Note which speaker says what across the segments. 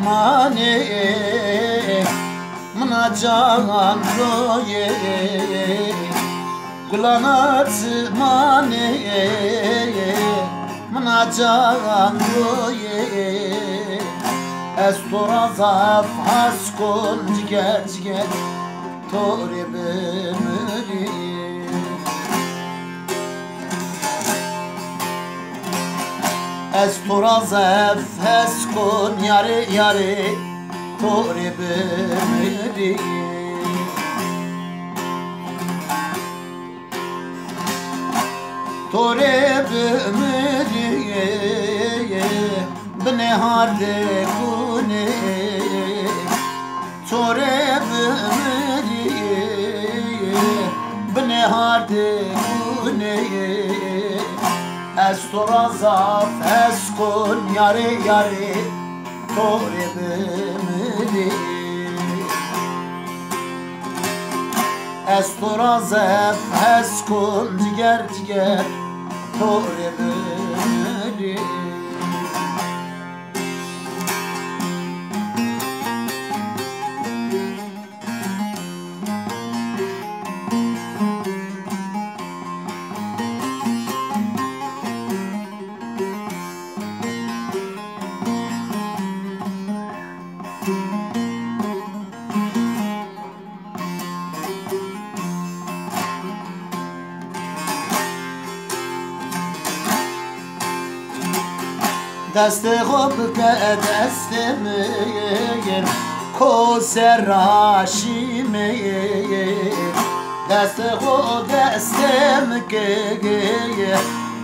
Speaker 1: مانه منا جان روی گلانات مانه منا جان روی از تو را زفحش کن جگر جگر توری بمری از تو را زفحش کن یاره یاره توری بمری توری بمری بنهار دکونه توری بمری بنهار دکونه از تو را زفحش کن یاره یاره توری بمری از تو را زفحش کن جگر جگر توری بمری دست خوب که دست میم کوسر راشی میم دست خوب دستم که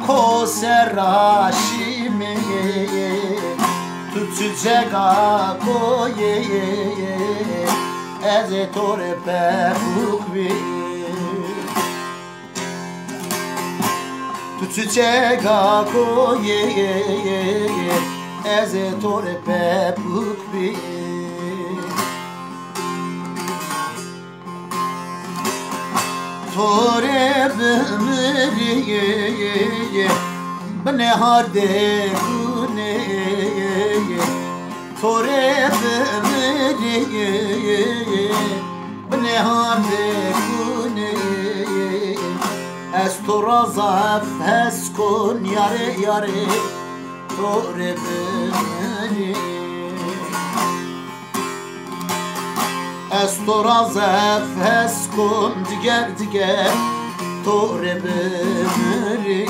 Speaker 1: کوسر راشی میم تو چیچگا کوی از تور پرخوک بیم تو چیچگا کوی از تور پرخوک بیم توری بمری بنهار دکونه توری بمری بنهار دکونه از تو را زفحش کن یاره یاره توری بمری از تو را زفحش کن جگر جگر توری بمری